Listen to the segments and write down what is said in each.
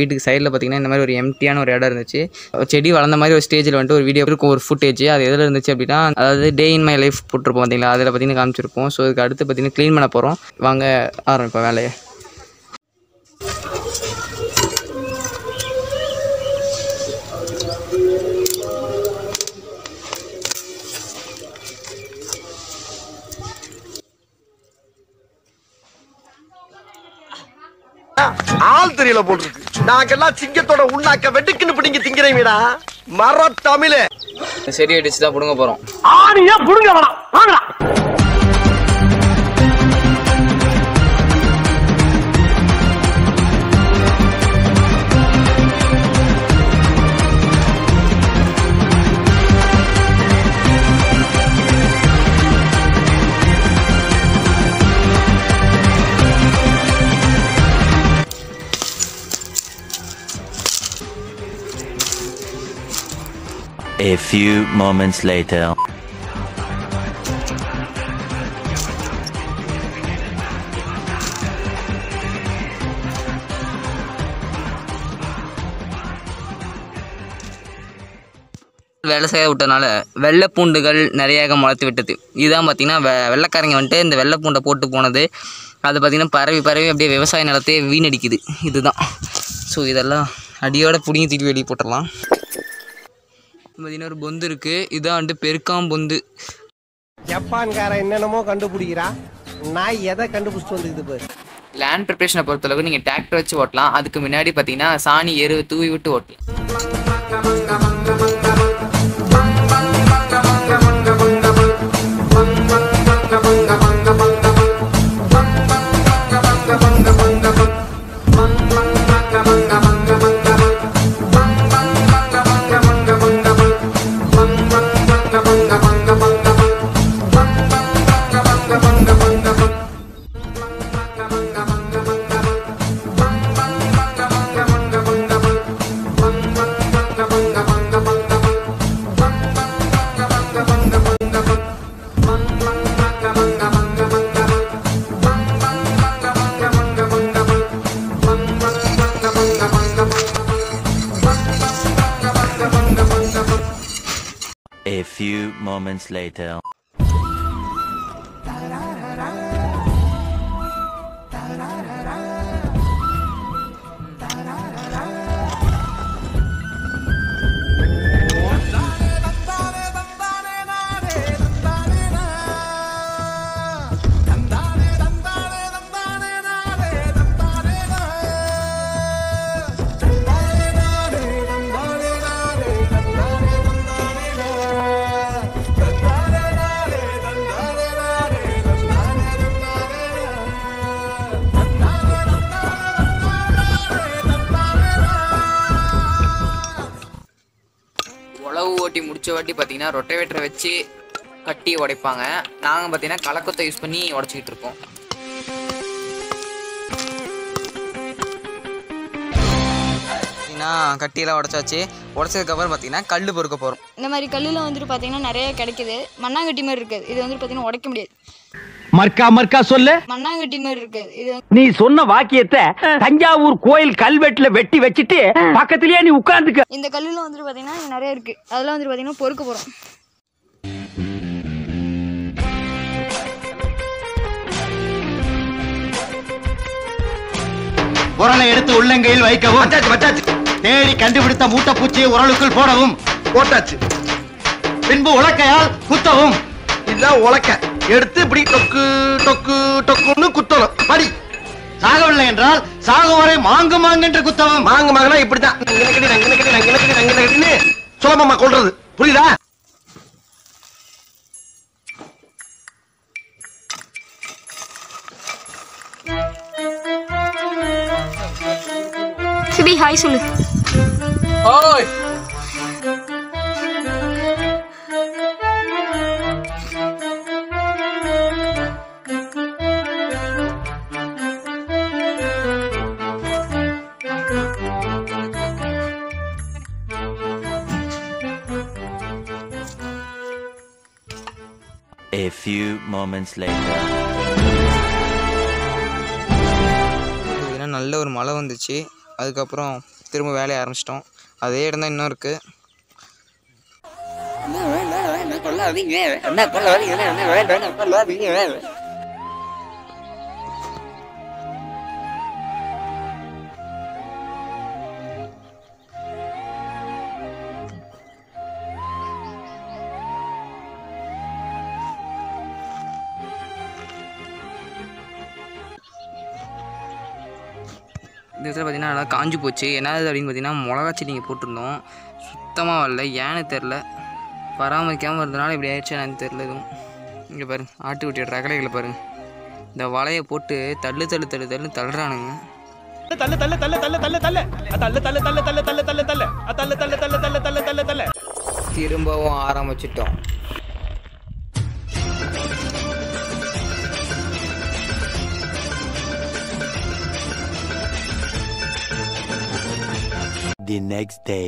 வீட்டுக்கு சைடில் பார்த்தீங்கன்னா இந்த மாதிரி ஒரு எம்டியான ஒரு இடம் இருந்துச்சு. செடி வளர்ந்த மாதிரி ஒரு ஸ்டேஜில் வந்துட்டு ஒரு வீடியோ இருக்கும், ஒரு ஃபுட்டேஜ். அது எதில் இருந்துச்சு அப்படின்னா, அதாவது டே இன் மை லைஃப் போட்டிருப்போம் பார்த்தீங்களா, அதில் பார்த்தீங்கன்னா காமிச்சிருப்போம். ஸோ இதுக்கு அடுத்து பார்த்தீங்கன்னா க்ளீன் பண்ண போகிறோம். வாங்க ஆரம்பிப்போம் வேலையை. ஆள் தெரியல போட்டுருக்கு. நாங்கெல்லாம் சிங்கத்தோட உண்ணாக்க வெட்டுக்குன்னு பிடிங்க திங்கிறீங்கடா மர தமிழே. செடி அடிச்சு தான் பிடுங்க போகிறோம். ஆணியா புடுங்க வேணாம், வாங்கடா. A few moments later. வேலை செய்ய விட்டனால வெள்ளை பூண்டுகள் நிறையாக முளைத்து விட்டது. இதுதான் பார்த்திங்கன்னா வெள்ளைக்காரங்க வந்துட்டு இந்த வெள்ளை பூண்டை போட்டு போனது. அது பார்த்திங்கன்னா பரவி அப்படியே விவசாய நிலத்தையே வீணடிக்குது. இதுதான். ஸோ இதெல்லாம் அடியோட பிடிங்கி தூக்கி வெளியே போட்டுடலாம். பார்த்தீங்கன்னா ஒரு பொந்து இருக்குது. இதுதான் வந்துட்டு பெருக்காம் பொந்து. ஜப்பான்கார என்னென்னமோ கண்டுபிடிக்கிறா, நான் எதை கண்டுபிடிச்சிட்டு வந்துக்குது பாரு. லேண்ட் ப்ரிப்ரேஷனை பொறுத்தளவுக்கு நீங்கள் டிராக்டர் வச்சு ஓட்டலாம். அதுக்கு முன்னாடி பார்த்தீங்கன்னா சாணி எருவு தூவி விட்டு ஓட்டலாம். A few moments later. உழவு ஓட்டி முடிச்ச வாட்டி பார்த்தீங்கன்னா ரொட்டவேட்டரை வச்சு கட்டி உடைப்பாங்க. நாங்கள் பார்த்தீங்கன்னா கலக்கத்தை யூஸ் பண்ணி உடச்சிக்கிட்டு இருக்கோம். பார்த்தீங்கன்னா கட்டியெல்லாம் உடச்சாச்சு. உடச்சதுக்கப்புறம் பார்த்தீங்கன்னா கல் பொறுக்க போகிறோம். இந்த மாதிரி கல்லில் வந்துட்டு பார்த்தீங்கன்னா நிறைய கிடைக்குது. மண்ணாங்கட்டி மாதிரி இருக்குது. இது வந்துட்டு பார்த்தீங்கன்னா உடைக்க முடியாது. மர்க்கா சொல்லு. மண்ணாங்கட்டி மாதிரி இருக்குது. இது நீ சொன்ன வாக்கியத்தை தஞ்சாவூர் கோயில் கல்வெட்டுல வெட்டி வச்சிட்டு பக்கத்திலேயே நீ உட்கார்ந்துக்க. இந்த கல்லில் வந்துட்டு பார்த்தீங்கன்னா நிறைய இருக்குது. அதெல்லாம் வந்துட்டு பார்த்தீங்கன்னா பொறுக்க போகிறோம். உரலை எடுத்து உள்ளங்கையில் வைக்கவும். தேடி கண்டுபிடித்த மூட்டை பூச்சியை உரலுக்குள் போடவும். போட்டாச்சு. பின்பு உலக்கையால் குத்தவும். இதுதான் உலக்க. எடுத்து இப்படி டொக்கு டொக்கு டொக்குன்னு குத்தணும். படி. சாகவில்லை என்றால் சாகும் வரை மாங்கு மாங்கென்று குத்தவும். மாங்கு மாங்கனா இப்படிதான் சுலபமா கொள்றது. புரியுதா? சிபி ஹாய் சொல்லு. ஓய் A few moments later. நல்ல ஒரு மழை வந்துச்சு. அதுக்கப்புறம் திரும்ப வேலையை ஆரம்பிச்சிட்டோம். அதே இடம் தான் இன்னும் இருக்குது. இந்த இடத்துல பார்த்திங்கன்னா நல்லா காஞ்சி போச்சு. என்னது அப்படின்னு பார்த்தீங்கன்னா மிளகா செடி இங்கே போட்டிருந்தோம், சுத்தமாக வரல. ஏன்னு தெரில, பராமரிக்காமல் இருந்தனால இப்படி ஆயிடுச்சு எனக்கு தெரில எதுவும். இங்கே பாருங்க, ஆட்டுக்குட்டியோட ரகலைகளை பாருங்கள். இந்த வலையை போட்டு தள்ளுறானுங்க. திரும்பவும் ஆரம்பிச்சிட்டோம். The next day.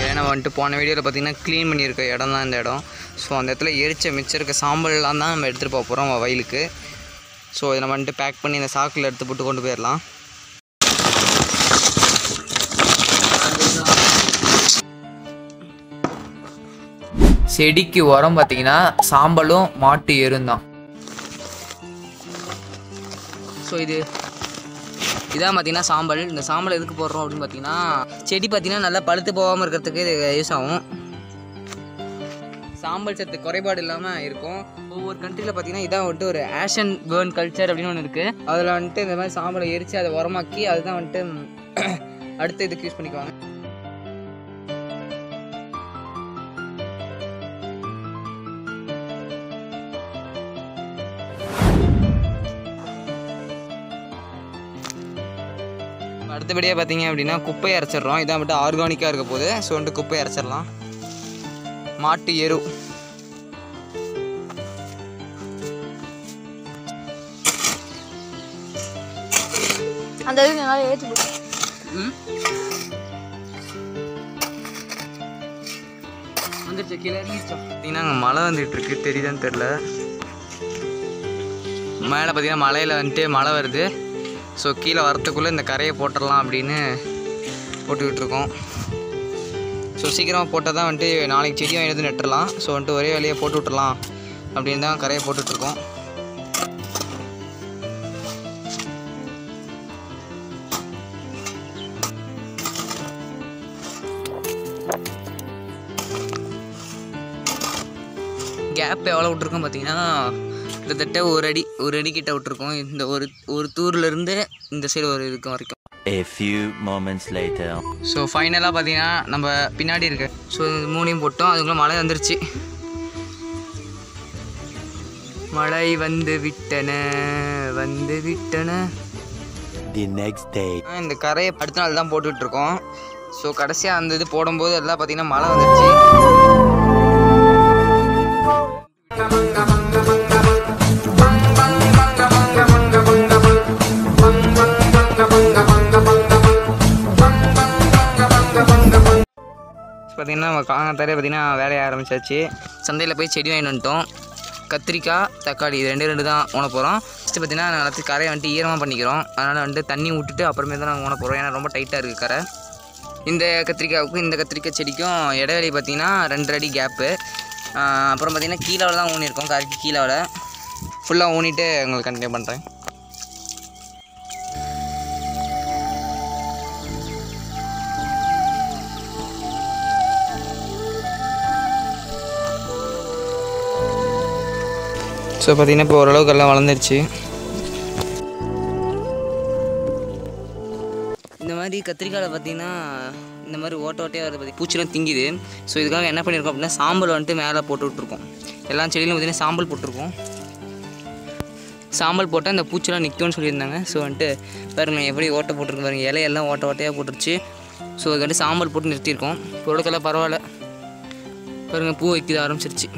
ஏன்னா வந்துட்டு போன வீடியோவில் பார்த்திங்கன்னா க்ளீன் பண்ணியிருக்க இடம் தான் இந்த இடம். ஸோ அந்த இடத்துல எரிச்ச மிச்சம் இருக்க சாம்பல்லாம் தான் நம்ம எடுத்துகிட்டு போக போகிறோம் வயலுக்கு. ஸோ இதை நம்ம வந்துட்டு பேக் பண்ணி இந்த சாக்கில் எடுத்து போட்டு கொண்டு போயிடலாம். செடிக்கு உரம் பார்த்திங்கன்னா சாம்பலும் மாட்டு எரும் தான். ஸோ இதான் பார்த்திங்கன்னா சாம்பல். இந்த சாம்பல் எதுக்கு போடுறோம் அப்படின்னு பார்த்தீங்கன்னா செடி பார்த்திங்கன்னா நல்லா பழுத்து போகாமல் இருக்கிறதுக்கு இது யூஸ் ஆகும். சாம்பல் சத்து குறைபாடு இல்லாமல் இருக்கும். ஒவ்வொரு கண்ட்ரியில் பார்த்திங்கன்னா இதான் வந்துட்டு ஒரு ஆஷன் பேர்ன் கல்ச்சர் அப்படின்னு ஒன்று இருக்குது. அதில் வந்துட்டு இந்த மாதிரி சாம்பலை எரித்து அதை உரமாக்கி அதுதான் வந்துட்டு அடுத்த இதுக்கு யூஸ் பண்ணிக்குவாங்க. அடுத்தபடியாக பார்த்தீங்க அப்படின்னா குப்பையை அரைச்சிட்றோம். இதான் வந்துட்டு ஆர்கானிக்காக இருக்க போகுது. ஸோ வந்துட்டு குப்பையை அரைச்சிடலாம். மாட்டு எரு அந்த இது நல்லா ஏற்றி வந்துருச்சு கீழே பார்த்தீங்கன்னா அங்கே மழை வந்துட்டுருக்கு, தெரியுதான்னு தெரில. மேலே பார்த்தீங்கன்னா மலையில் வந்துட்டு மழை வருது. ஸோ கீழே வரத்துக்குள்ளே இந்த கரையை போட்டுடலாம் அப்படின்னு போட்டுக்கிட்டு இருக்கோம். ஸோ சீக்கிரமாக போட்டால் தான் வந்துட்டு நாளைக்கு செடி வாங்கிட்டு வந்து நட்டுடலாம். ஸோ வந்துட்டு ஒரே வேலையை போட்டு விட்டுடலாம் அப்படின்னு தான் கரையை போட்டுட்ருக்கோம். கேப் எவ்வளோ விட்ருக்கோம் பார்த்தீங்கன்னா கிட்டத்தட்ட ஒரு அடி கிட்ட விட்டுருக்கோம். இந்த ஒரு தூர்லேருந்து இந்த சைடு ஒரு இருக்கும் வரைக்கும். A few moments later. So ஃபைனலாக பார்த்தீங்கன்னா நம்ம பின்னாடி இருக்கு. ஸோ மூணையும் போட்டோம். அதுக்குள்ளே மழை வந்துருச்சு. மழை வந்து விட்டன. The next day. இந்த கரையை அடுத்த நாள் தான் போட்டுட்ருக்கோம். ஸோ கடைசியாக அந்த இது போடும்போது எல்லாம் பார்த்தீங்கன்னா மழை வந்துருச்சு. பார்த்திங்கன்னா நம்ம காங்கத்தாரே பார்த்திங்கன்னா வேலையை ஆரம்பிச்சாச்சு. சந்தையில் போய் செடி வாங்கிட்டு வந்துட்டோம். கத்திரிக்காய், தக்காளி இது ரெண்டு தான் ஊன போகிறோம். ஃபஸ்ட்டு பார்த்திங்கன்னா நாங்கள் கரையை வந்துட்டு ஈரமாக பண்ணிக்கிறோம். அதனால் வந்துட்டு தண்ணி விட்டுட்டு அப்புறமே தான் நாங்கள் ஊன போகிறோம். ஏன்னா ரொம்ப டைட்டாக இருக்குது கரை. இந்த கத்திரிக்காய்க்கும் இந்த கத்திரிக்காய் செடிக்கும் இடைவெளி பார்த்திங்கன்னா 2 அடி கேப்பு. அப்புறம் பார்த்திங்கன்னா கீழாவில் தான் ஊனியிருக்கோம். கரைக்கு கீழாவில் ஃபுல்லாக ஊனிட்டு உங்களுக்கு கண்டினியூ பண்ணுறேன். ஸோ பார்த்திங்கன்னா இப்போ ஓரளவுக்கு எல்லாம் வளர்ந்துருச்சு. இந்த மாதிரி கத்திரிக்காயில் பார்த்திங்கன்னா இந்த மாதிரி ஓட்டையாக வருது, பார்த்தி பூச்சிலாம் திங்குது. ஸோ இதுக்காக என்ன பண்ணியிருக்கோம் அப்படின்னா சாம்பல் வந்துட்டு மேலே போட்டு விட்ருக்கோம். எல்லா செடியிலும் பார்த்திங்கன்னா சாம்பல் போட்டிருக்கோம். சாம்பல் போட்டால் அந்த பூச்சிலாம் நிற்கும்னு சொல்லியிருந்தாங்க. ஸோ வந்துட்டு பாருங்கள் எப்படி ஓட்டை போட்டிருக்கு பாருங்கள், இலையெல்லாம் ஓட்டையாக போட்டுருச்சு. ஸோ அதுக்காண்டி சாம்பல் போட்டு நிறுத்தியிருக்கோம். பொருட்கெல்லாம் பரவாயில்ல பாருங்கள், பூ வைக்க ஆரம்பிச்சிருச்சு.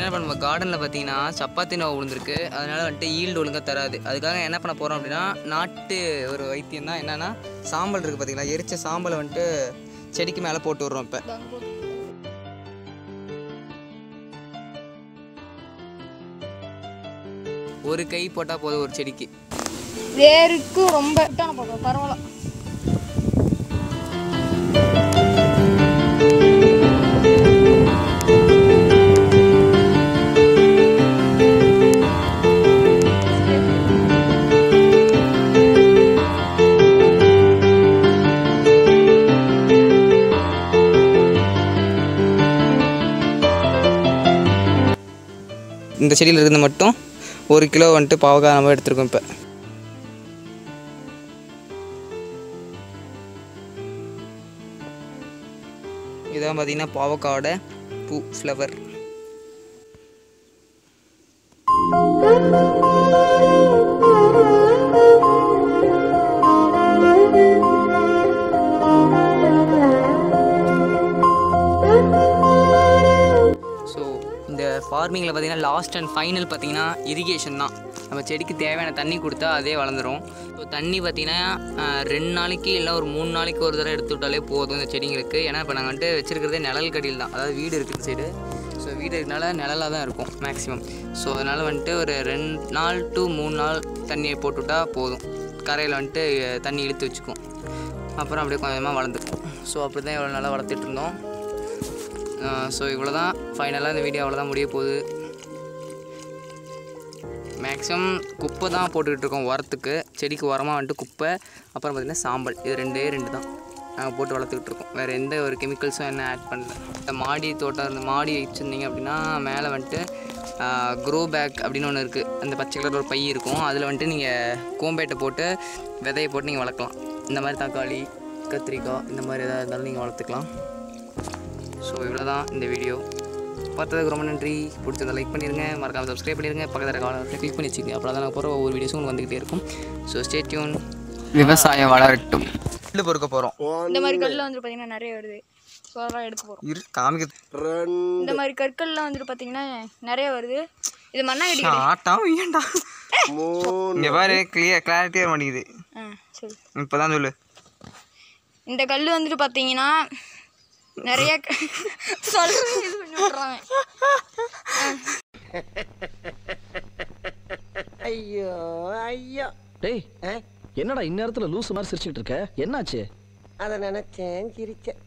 ஏன்னா இப்போ நம்ம கார்டனில் பார்த்தீங்கன்னா சப்பாத்தி நோவு விழுந்திருக்கு. அதனால் வந்துட்டு ஈல்டு ஒழுங்காக தராது. அதுக்காக என்ன பண்ண போகிறோம் அப்படின்னா நாட்டு ஒரு வைத்தியம் தான். என்னென்னா சாம்பல் இருக்குது பார்த்தீங்களா, எரிச்ச சாம்பலை வந்துட்டு செடிக்கு மேலே போட்டு விட்றோம். இப்போ ஒரு கை போட்டால் போதும் ஒரு செடிக்கு. வேருக்கு ரொம்ப பரவாயில்ல. இந்த செடியில் இருந்து மட்டும் 1 கிலோ வந்துட்டு பாவக்காய் நம்ம எடுத்துருக்கோம். இப்போ இதான் பார்த்தீங்கன்னா பாவக்காயோட பூ ஃப்ளவர். ஃபார்மிங்கில் பார்த்தீங்கன்னா லாஸ்ட் அண்ட் ஃபைனல் பார்த்தீங்கன்னா இரிகேஷன் தான். நம்ம செடிக்கு தேவையான தண்ணி கொடுத்தா அதே வளர்ந்துடும். ஸோ தண்ணி பார்த்தீங்கன்னா 2 நாளைக்கு இல்லை ஒரு 3 நாளைக்கு ஒரு தடவை எடுத்து விட்டாலே போதும் இந்த செடிங்களுக்கு. ஏன்னா இப்போ நாங்கள் வந்துட்டு வச்சுருக்கிறதே நிழல் கடியில் தான், அதாவது வீடு இருக்குது சைடு. ஸோ வீடு இருக்கனால நிழலாக தான் இருக்கும் மேக்ஸிமம். ஸோ அதனால் வந்துட்டு ஒரு 2 நாள் to 3 நாள் தண்ணியை போட்டுவிட்டா போதும். கரையில் வந்துட்டு தண்ணி இழுத்து வச்சுக்கும். அப்புறம் அப்படியே கொஞ்சமாக வளர்ந்துக்கும். ஸோ அப்படி தான் எவ்வளோ நாளாக வளர்த்துட்டு இருந்தோம். ஸோ இவ்வளோ தான் ஃபைனலாக இந்த வீடியோ அவ்வளோதான் முடிய போகுது. மேக்ஸிமம் குப்பை தான் போட்டுக்கிட்டு இருக்கோம் உரத்துக்கு. செடிக்கு உரமாக வந்துட்டு குப்பை, அப்புறம் பார்த்திங்கன்னா சாம்பல். இது 2 தான் நாங்கள் போட்டு வளர்த்துக்கிட்டு இருக்கோம். வேறு எந்த ஒரு கெமிக்கல்ஸும் என்ன ஆட் பண்ணல. இந்த மாடி தோட்டம் இருந்து மாடி வச்சுருந்தீங்க அப்படின்னா மேலே வந்துட்டு க்ரோ பேக் அப்படின்னு ஒன்று இருக்குது. அந்த பச்சை கலர் ஒரு பை இருக்கும். அதில் வந்துட்டு நீங்கள் கோம்பேட்டை போட்டு விதையை போட்டு நீங்கள் வளர்க்கலாம். இந்த மாதிரி தக்காளி, கத்திரிக்காய் இந்த மாதிரி எதாவது இருந்தாலும் நீங்கள் வளர்த்துக்கலாம். ஸோ இவ்வளோ தான் இந்த வீடியோ. பார்த்ததுக்கு ரொம்ப நன்றி. பிடிச்சதை லைக் பண்ணிடுங்க, மறக்காமல் சப்ஸ்கிரைப் பண்ணிடுங்க, பக்கத்தில் காலத்தை கிளிக் பண்ணி வச்சுக்கோங்க. அப்புறம் தான் நாங்கள் போகிற ஒவ்வொரு வீடியோஸும் உங்களுக்கு வந்துக்கிட்டே இருக்கும். So stay tune. விவசாயம் வளரட்டும். கல் பொறுக்க போகிறோம். இந்த மாதிரி கல்லில் வந்து பார்த்தீங்கன்னா நிறைய வருது. ஸோ அதெல்லாம் எடுக்க போகிறோம். காமிக்க இந்த மாதிரி கற்கள்லாம் வந்துட்டு பார்த்தீங்கன்னா நிறைய வருது. இது மண்ணாங்கட்டி ஆட்டம் ஏன்டா இங்கே பாரு, கிளாரிட்டியாக மாட்டேங்குது. சரி இப்போ தான் சொல்லு. இந்த கல் வந்துட்டு பார்த்தீங்கன்னா நிறைய சொல்றேன், இது பண்ணி விட்றாங்க. ஐயோ ஐயோ. டேய் என்னடா இந்நேரத்துல லூசு மாதிரி சிரிச்சுக்கிட்டு இருக்க? என்னாச்சு? அதை நினைச்சேன் சிரிச்சேன்.